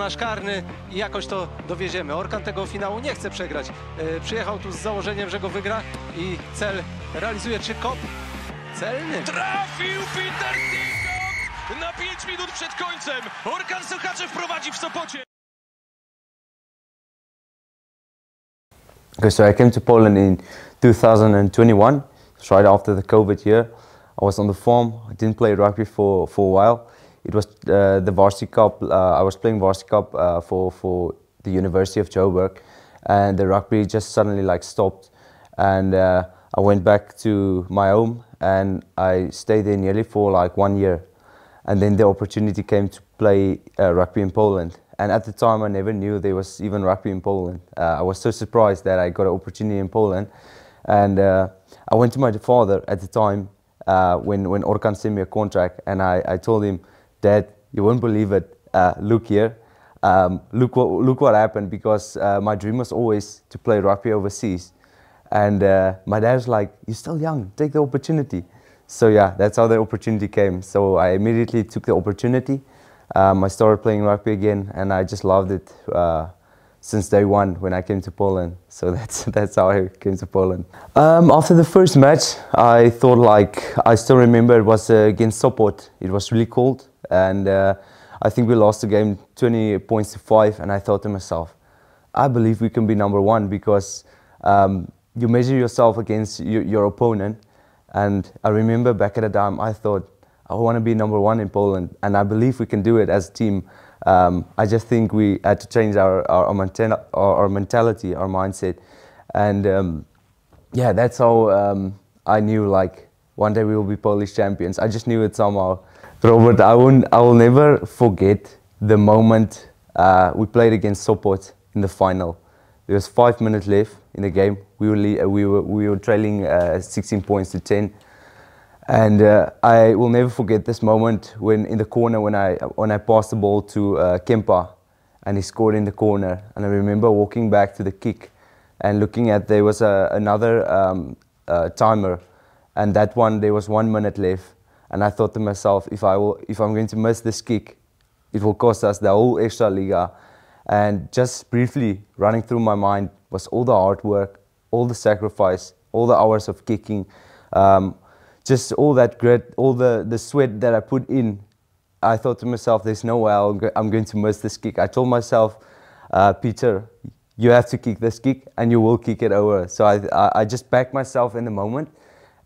nasz karny i jakoś to dowieziemy. Orkan tego finału nie chce przegrać. Przyjechał tu z założeniem, że go wygra i cel realizuje. Czy kop celny? Trafił Peter Steenkamp na 5 minut przed końcem. Orkan Sochaczew prowadzi w Sopocie. Okay, so I came to Poland in 2021, right after the COVID year. I was on the farm. I didn't play rugby for a while. It was the varsity cup. I was playing varsity cup for the University of Joburg, and the rugby just suddenly stopped. And I went back to my home, and I stayed there nearly for 1 year. And then the opportunity came to play rugby in Poland. And at the time, I never knew there was even rugby in Poland. I was so surprised that I got an opportunity in Poland. And I went to my father at the time when Orkan sent me a contract, and I told him, "Dad, you won't believe it. Look here. Look what happened, because my dream was always to play rugby overseas." And my dad was like, "You're still young. Take the opportunity." So yeah, that's how the opportunity came. So I immediately took the opportunity. I started playing rugby again, and I just loved it since day one when I came to Poland. So that's how I came to Poland. After the first match, I thought I still remember it was against Sopot. It was really cold, and I think we lost the game 20 points to 5. And I thought to myself, I believe we can be number one, because you measure yourself against your opponent. And I remember back at the time, I thought, I want to be number one in Poland, and I believe we can do it as a team. I just think we had to change our mentality, our mindset, and yeah, that's how I knew one day we will be Polish champions. I just knew it somehow. Robert, I will never forget the moment we played against Sopot in the final. There was 5 minutes left in the game. We were trailing 16 points to 10. And I will never forget this moment when in the corner when I passed the ball to Kempa, and he scored in the corner. And I remember walking back to the kick and looking at, there was another timer, and that one there was 1 minute left. And I thought to myself, if I'm going to miss this kick, it will cost us the whole Ekstralidze. And just briefly running through my mind was all the hard work, all the sacrifice, all the hours of kicking. Just all that grit, all the sweat that I put in. I thought to myself, there's no way I'm going to miss this kick. I told myself, Peter, you have to kick this kick, and you will kick it over. So I just backed myself in the moment.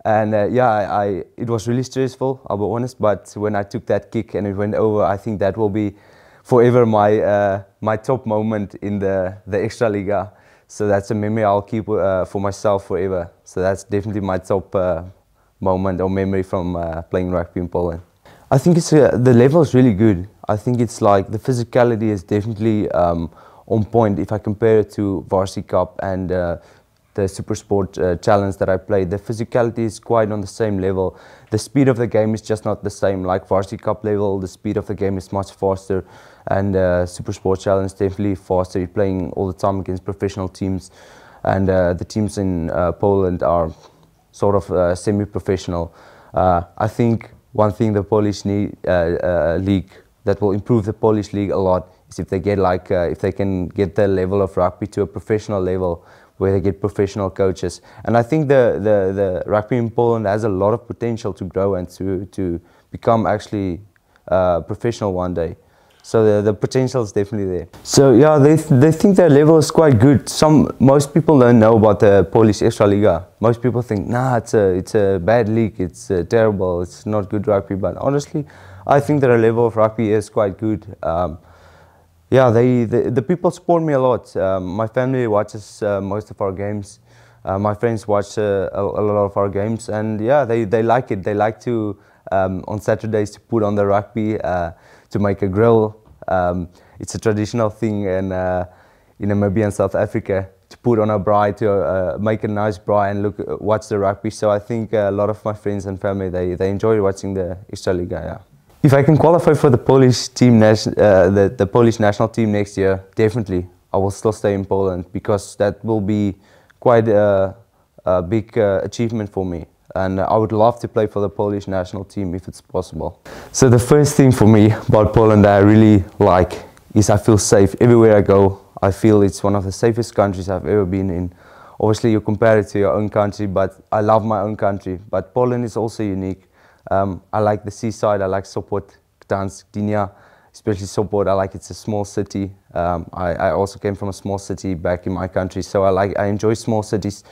And yeah, it was really stressful, I'll be honest, but when I took that kick and it went over, I think that will be forever my top moment in the Ekstralidze. So that's a memory I'll keep for myself forever. So that's definitely my top moment or memory from playing rugby in Poland. I think the level is really good. I think it's the physicality is definitely on point if I compare it to Varsity Cup and the Super Sport challenge that I played. The physicality is quite on the same level. The speed of the game is just not the same. Like Varsity Cup level, the speed of the game is much faster, and Super Sport challenge definitely faster. You're playing all the time against professional teams, and the teams in Poland are sort of semi-professional. I think one thing the Polish league that will improve the Polish league a lot is if they get if they can get the level of rugby to a professional level where they get professional coaches. And I think the rugby in Poland has a lot of potential to grow and to become actually professional one day. So the potential is definitely there. So yeah, they think their level is quite good. Most people don't know about the Polish Ekstralidze. Most people think, nah, it's a bad league, it's terrible, it's not good rugby. But honestly, I think their level of rugby is quite good. Yeah, the people support me a lot. My family watches most of our games. My friends watch a lot of our games, and yeah, they like it. They like to on Saturdays to put on the rugby, to make a grill. It's a traditional thing in Namibia and South Africa to put on a braai, to make a nice braai and watch the rugby. So I think a lot of my friends and family they enjoy watching the Ekstralidze. Yeah. If I can qualify for the Polish team, the Polish national team next year, definitely I will still stay in Poland, because that will be quite a big achievement for me. And I would love to play for the Polish national team if it's possible. So the first thing for me about Poland that I really like is I feel safe everywhere I go. I feel it's one of the safest countries I've ever been in. Obviously you compare it to your own country, but I love my own country. But Poland is also unique. I like the seaside, I like Sopot, Gdansk, Gdynia, especially Sopot. I like it's a small city. I also came from a small city back in my country, so I enjoy small cities.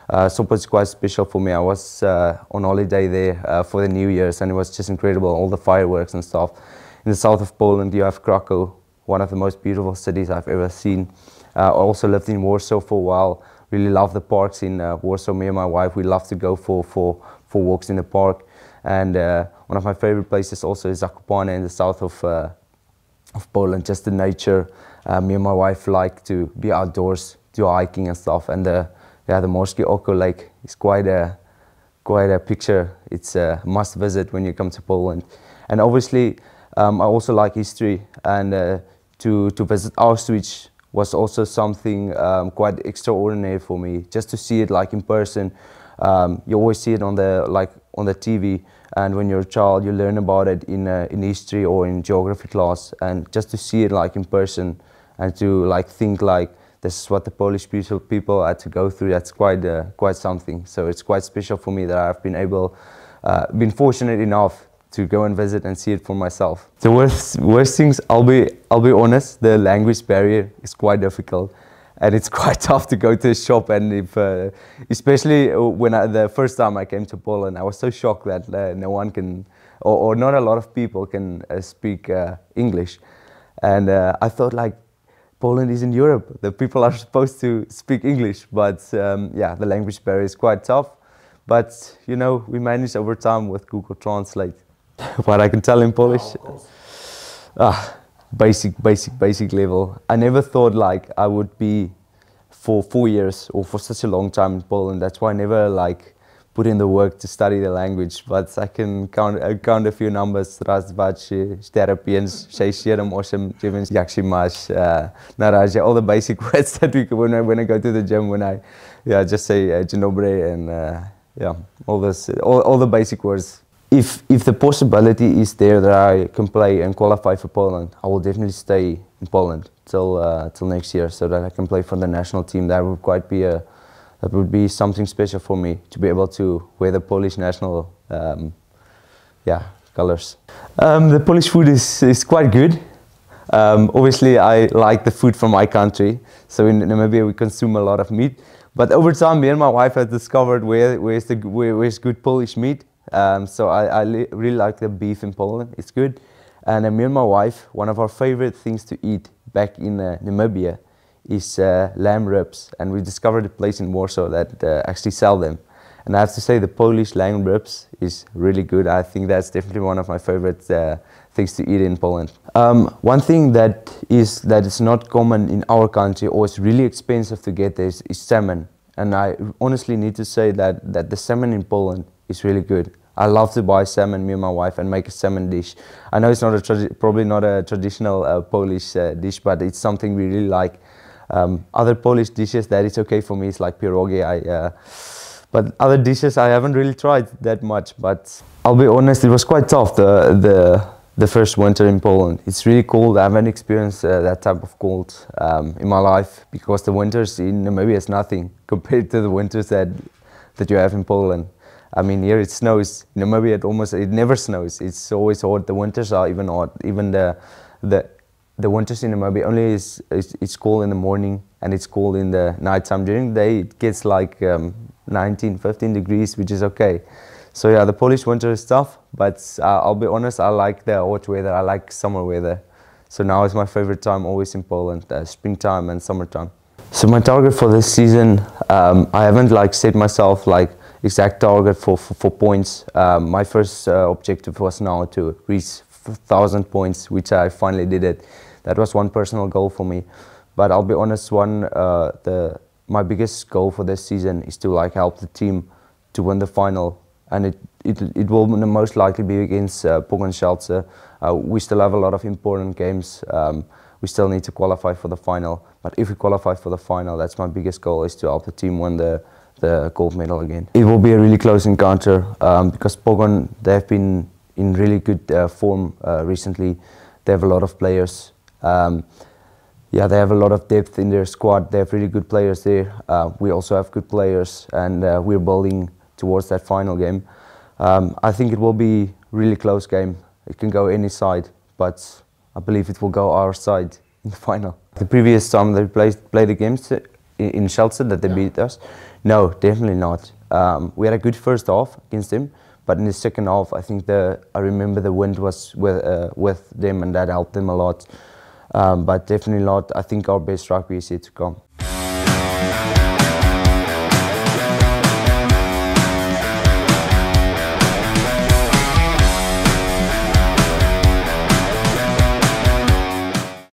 Sopot is quite special for me. I was on holiday there for the New Year's, and it was just incredible, all the fireworks and stuff. In the south of Poland you have Krakow, one of the most beautiful cities I've ever seen. I also lived in Warsaw for a while. Really love the parks in Warsaw. Me and my wife, we love to go for walks in the park. And one of my favorite places also is Zakopane in the south of Poland, just the nature. Me and my wife like to be outdoors, do hiking and stuff. And the Morskie Oko Lake is quite a picture. It's a must visit when you come to Poland. And obviously I also like history, and to visit Auschwitz was also something quite extraordinary for me. Just to see it like in person. You always see it on the TV, and when you're a child you learn about it in history or in geography class, and just to see it like in person and to like think like this is what the Polish people had to go through, that's quite something. So it's quite special for me that I've been fortunate enough to go and visit and see it for myself. The worst things, I'll be honest, the language barrier is quite difficult. And it's quite tough to go to a shop, and especially when the first time I came to Poland, I was so shocked that no one can, or not a lot of people can speak English. And I thought like, Poland is in Europe, the people are supposed to speak English, but yeah, the language barrier is quite tough. But you know, we managed over time with Google Translate. What I can tell in Polish? Basic level. I never thought like I would be for 4 years or for such a long time in Poland. That's why I never like put in the work to study the language. But I can count a few numbers. Raz, dwa, trzy, cztery, pięć, sześć, siedem, osiem, dziewięć. Jak się masz? Na razie. All the basic words that when I go to the gym, when I just say dzień dobry and all the basic words. If the possibility is there that I can play and qualify for Poland, I will definitely stay in Poland till next year, so that I can play for the national team. That would be something special for me, to be able to wear the Polish national colors. The Polish food is quite good. Obviously, I like the food from my country. So in Namibia, we consume a lot of meat. But over time, me and my wife have discovered where's good Polish meat. So I really like the beef in Poland. It's good. And me and my wife, one of our favorite things to eat back in Namibia is lamb ribs. And we discovered a place in Warsaw that actually sell them. And I have to say, the Polish lamb ribs is really good. I think that's definitely one of my favorite things to eat in Poland. One thing that is not common in our country, or it's really expensive to get there, is salmon. And I honestly need to say that the salmon in Poland is really good. I love to buy salmon, me and my wife, and make a salmon dish. I know it's not probably not a traditional Polish dish, but it's something we really like. Other Polish dishes that it's okay for me is like pierogi. But other dishes I haven't really tried that much. But I'll be honest, it was quite tough the first winter in Poland. It's really cold. I haven't experienced that type of cold in my life, because the winters in Namibia is nothing compared to the winters that you have in Poland. I mean, here it snows. In Namibia it never snows. It's always hot. The winters are even hot. Even the winters in Namibia only it's cold in the morning and it's cold in the nighttime. During the day it gets like 19, 15 degrees, which is okay. So yeah, the Polish winter is tough, but I'll be honest, I like the hot weather. I like summer weather. So now is my favorite time always in Poland, springtime and summertime. So my target for this season, I haven't like set myself like exact target for points. My first objective was now to reach 1,000 points, which I finally did it. That was one personal goal for me. But I'll be honest, my biggest goal for this season is to like help the team to win the final, and it will most likely be against Pogoń Szczelce. We still have a lot of important games. We still need to qualify for the final. But if we qualify for the final, that's my biggest goal, is to help the team win the gold medal again. It will be a really close encounter because Pogoń, they've been in really good form recently. They have a lot of players. Yeah, they have a lot of depth in their squad. They have really good players there. We also have good players, and we're building towards that final game. I think it will be really close game. It can go any side, but I believe it will go our side in the final. The previous time they played against in Chelsea that they beat us, no, definitely not. We had a good first half against them, but in the second half, I think I remember the wind was with them, and that helped them a lot. But definitely not. I think our best rugby is yet to come.